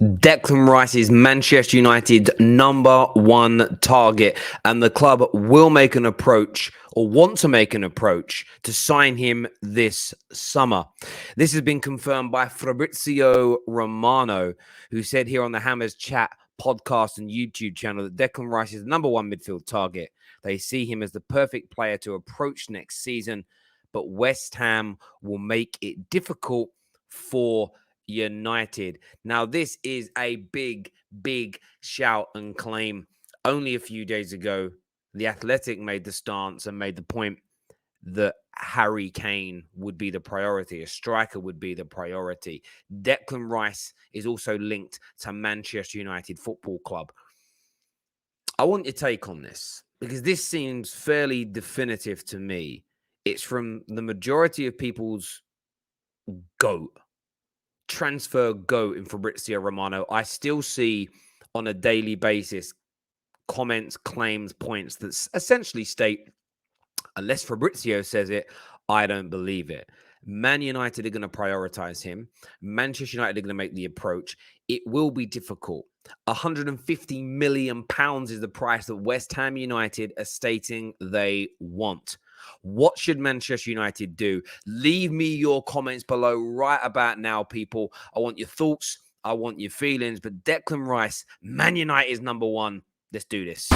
Declan Rice is Manchester United's #1 target, and the club will make an approach or want to make an approach to sign him this summer. This has been confirmed by Fabrizio Romano, who said here on the Hammers Chat podcast and YouTube channel that Declan Rice is the #1 midfield target. They see him as the perfect player to approach next season, but West Ham will make it difficult for United. Now, this is a big shout and claim. Only a few days ago, The Athletic made the stance and made the point that Harry Kane would be the priority. A striker would be the priority. Declan Rice is also linked to Manchester United Football Club. I want your take on this because this seems fairly definitive to me. It's from the majority of people's GOAT. Transfer GOAT in Fabrizio Romano. I still see on a daily basis comments, claims, points that essentially state, unless Fabrizio says it, I don't believe it. Man United are going to prioritize him. Manchester United are going to make the approach. It will be difficult. £150 million is the price that West Ham United are stating they want. What should Manchester United do? Leave me your comments below right about now, people. I want your thoughts. I want your feelings. But Declan Rice, Man United is #1. Let's do this.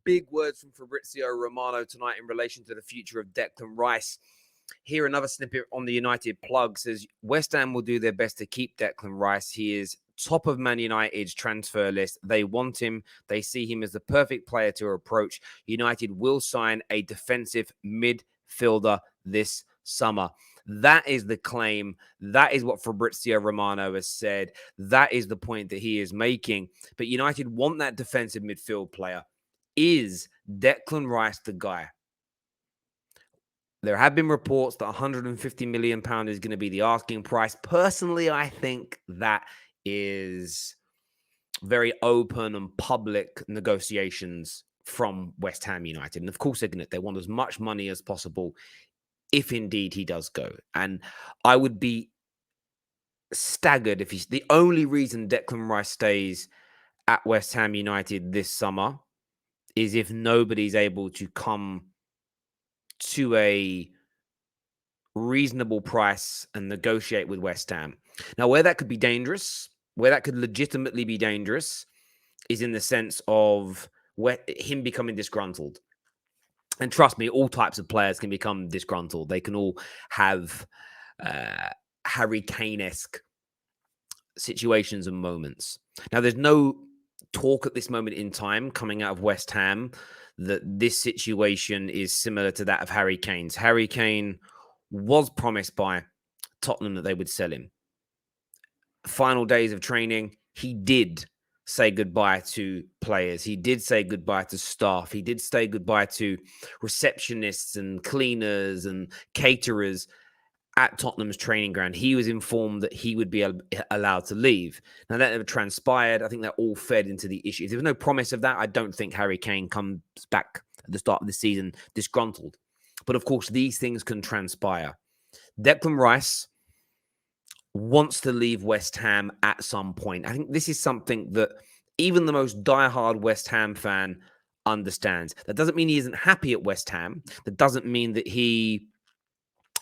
Big words from Fabrizio Romano tonight in relation to the future of Declan Rice. Here, another snippet on the United plug says West Ham will do their best to keep Declan Rice. He is top of Man United's transfer list. They want him. They see him as the perfect player to approach. United will sign a defensive midfielder this summer. That is the claim. That is what Fabrizio Romano has said. That is the point that he is making. But United want that defensive midfield player. Is Declan Rice the guy? There have been reports that £150 million is going to be the asking price. Personally, I think that is very open and public negotiations from West Ham United. And of course, they want as much money as possible if indeed he does go. And I would be staggered if he's the only reason Declan Rice stays at West Ham United this summer is if nobody's able to come to a reasonable price and negotiate with West Ham. Now, where that could be dangerous, where that could legitimately be dangerous, is in the sense of him becoming disgruntled. And trust me, all types of players can become disgruntled. They can all have Harry Kane-esque situations and moments. Now, there's no talk at this moment in time coming out of West Ham that this situation is similar to that of Harry Kane's. Harry Kane was promised by Tottenham that they would sell him. Final days of training, he did say goodbye to players. He did say goodbye to staff. He did say goodbye to receptionists and cleaners and caterers at Tottenham's training ground. He was informed that he would be allowed to leave. Now, that never transpired. I think that all fed into the issue. If there was no promise of that, I don't think Harry Kane comes back at the start of the season disgruntled. But of course, these things can transpire. Declan Rice wants to leave West Ham at some point. I think this is something that even the most diehard West Ham fan understands. That doesn't mean he isn't happy at West Ham. That doesn't mean that he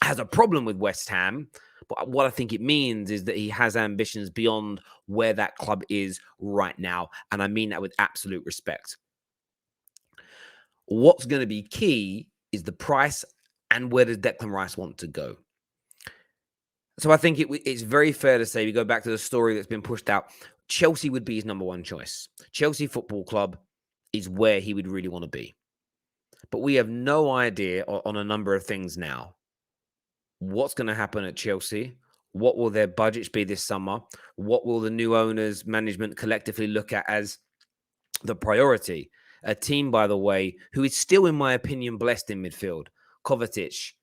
has a problem with West Ham. But what I think it means is that he has ambitions beyond where that club is right now. And I mean that with absolute respect. What's going to be key is the price and where does Declan Rice want to go. So I think it's very fair to say, we go back to the story that's been pushed out, Chelsea would be his #1 choice. Chelsea Football Club is where he would really want to be. But we have no idea on a number of things now. What's going to happen at Chelsea? What will their budgets be this summer? What will the new owners, management collectively look at as the priority? A team, by the way, who is still, in my opinion, blessed in midfield. Kovacic,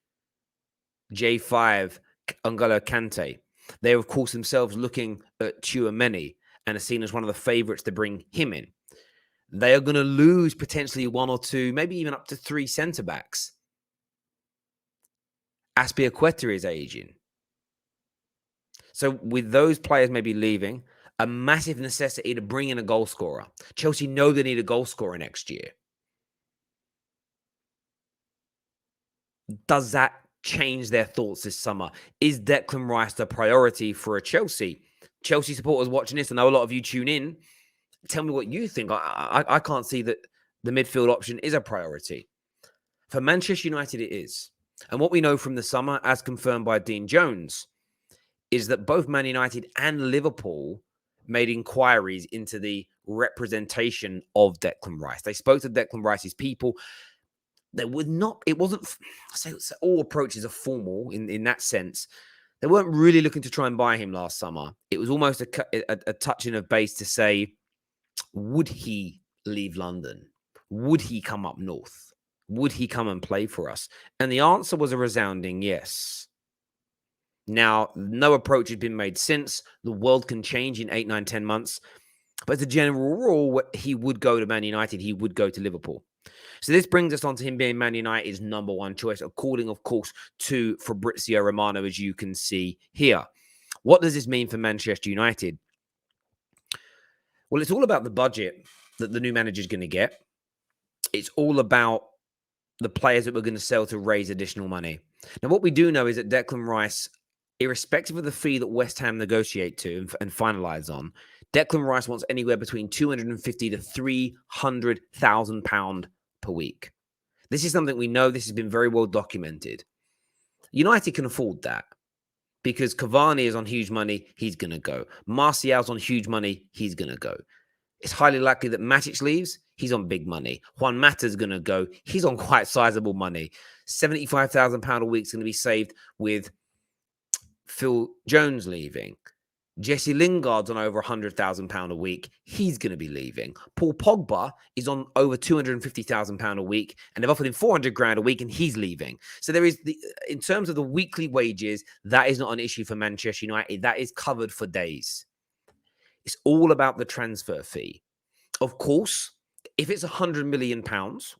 J5, N'Golo Kante. They are, of course, themselves looking at Tchouaméni and are seen as one of the favourites to bring him in. They are going to lose potentially one or two, maybe even up to three centre-backs. Aspilicueta is aging. So with those players maybe leaving, a massive necessity to bring in a goal scorer. Chelsea know they need a goal scorer next year. Does that change their thoughts this summer? Is Declan Rice the priority for a Chelsea? Chelsea supporters watching this, I know a lot of you tune in. Tell me what you think. I can't see that the midfield option is a priority. For Manchester United, it is. And what we know from the summer, as confirmed by Dean Jones, is that both Man United and Liverpool made inquiries into the representation of Declan Rice. They spoke to Declan Rice's people. It wasn't, all approaches are formal in that sense. They weren't really looking to try and buy him last summer. It was almost a touching of base to say, would he leave London? Would he come up north? Would he come and play for us? And the answer was a resounding yes. Now, no approach has been made since. The world can change in 8, 9, 10 months. But as a general rule, he would go to Man United. He would go to Liverpool. So this brings us on to him being Man United's number one choice, according, of course, to Fabrizio Romano, as you can see here. What does this mean for Manchester United? Well, it's all about the budget that the new manager is going to get. It's all about the players that we're going to sell to raise additional money. Now, what we do know is that Declan Rice, irrespective of the fee that West Ham negotiate to and finalize on, Declan Rice wants anywhere between £250,000 to £300,000 per week. This is something we know. This has been very well documented. United can afford that because Cavani is on huge money. He's going to go. Martial's on huge money. He's going to go. It's highly likely that Matic leaves. He's on big money. Juan Mata's going to go. He's on quite sizable money. £75,000 a week is going to be saved with Phil Jones leaving. Jesse Lingard's on over £100,000 a week. He's going to be leaving. Paul Pogba is on over £250,000 a week, and they've offered him £400,000 a week, and he's leaving. So there is, in terms of the weekly wages, that is not an issue for Manchester United. That is covered for days. It's all about the transfer fee. Of course, if it's £100 million,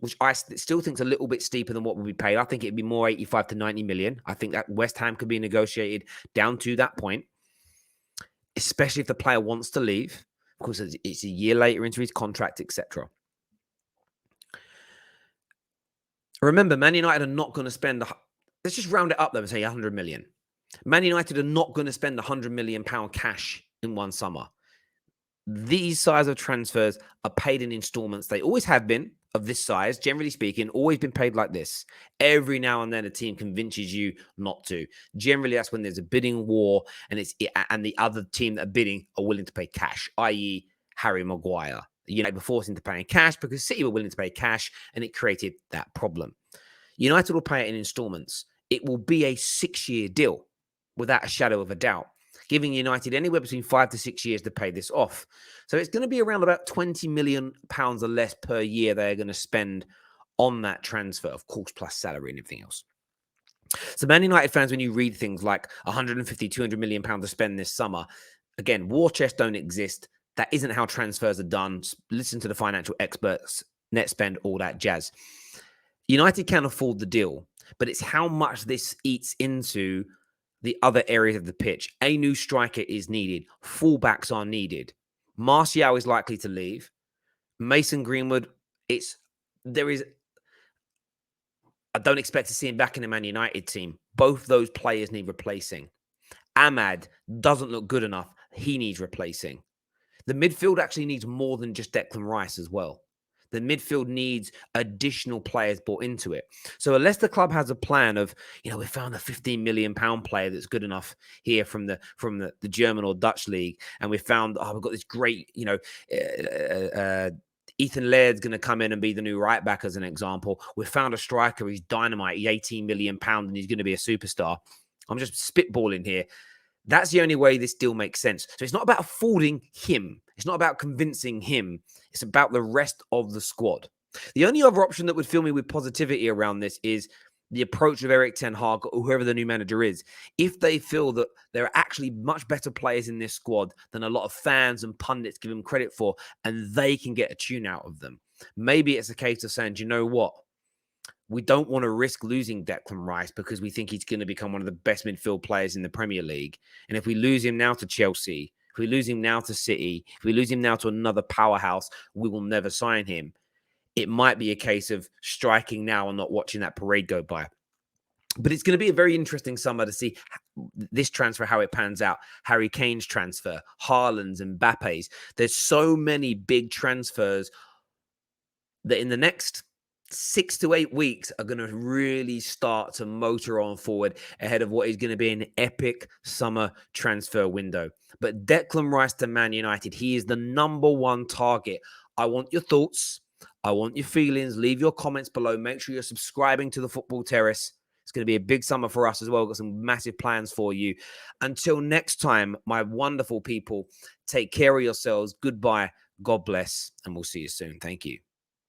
which I still think is a little bit steeper than what would be paid, I think it'd be more 85 to 90 million. I think that West Ham could be negotiated down to that point, especially if the player wants to leave. Of course, it's a year later into his contract, etc. Remember, Man United are not going to spend, let's just round it up though and say 100 million. Man United are not going to spend £100 million cash in one summer. These size of transfers are paid in installments. They always have been of this size, generally speaking, always been paid like this. Every now and then a team convinces you not to. Generally, that's when there's a bidding war and the other team that are bidding are willing to pay cash, i.e. Harry Maguire. United were forced into paying cash because City were willing to pay cash, and it created that problem. United will pay it in installments. It will be a 6-year deal without a shadow of a doubt, giving United anywhere between 5 to 6 years to pay this off. So it's going to be around about £20 million or less per year they're going to spend on that transfer, of course, plus salary and everything else. So Man United fans, when you read things like 150, 200 million pounds to spend this summer, again, war chests don't exist. That isn't how transfers are done. Listen to the financial experts, net spend, all that jazz. United can afford the deal, but it's how much this eats into the other areas of the pitch. A new striker is needed. Fullbacks are needed. Martial is likely to leave. Mason Greenwood, I don't expect to see him back in the Man United team. Both those players need replacing. Ahmad doesn't look good enough. He needs replacing. The midfield actually needs more than just Declan Rice as well. The midfield needs additional players brought into it. So unless the club has a plan of, we found a £15 million player that's good enough here from the German or Dutch league, and we found, we've got this great, Ethan Laird's going to come in and be the new right back, as an example. We've found a striker. He's dynamite. He's 18 million pounds and he's going to be a superstar. I'm just spitballing here. That's the only way this deal makes sense. So it's not about affording him. It's not about convincing him. It's about the rest of the squad. The only other option that would fill me with positivity around this is the approach of Eric Ten Hag or whoever the new manager is. If they feel that there are actually much better players in this squad than a lot of fans and pundits give them credit for, and they can get a tune out of them, maybe it's a case of saying, do you know what? We don't want to risk losing Declan Rice because we think he's going to become one of the best midfield players in the Premier League. And if we lose him now to Chelsea, if we lose him now to City, if we lose him now to another powerhouse, we will never sign him. It might be a case of striking now and not watching that parade go by. But it's going to be a very interesting summer to see this transfer, how it pans out. Harry Kane's transfer, Haaland's, Mbappe's. There's so many big transfers that in the next 6 to 8 weeks are going to really start to motor on forward ahead of what is going to be an epic summer transfer window. But Declan Rice to Man United, he is the number one target. I want your thoughts. I want your feelings. Leave your comments below. Make sure you're subscribing to the Football Terrace. It's going to be a big summer for us as well. We've got some massive plans for you. Until next time, my wonderful people, take care of yourselves. Goodbye. God bless. And we'll see you soon. Thank you.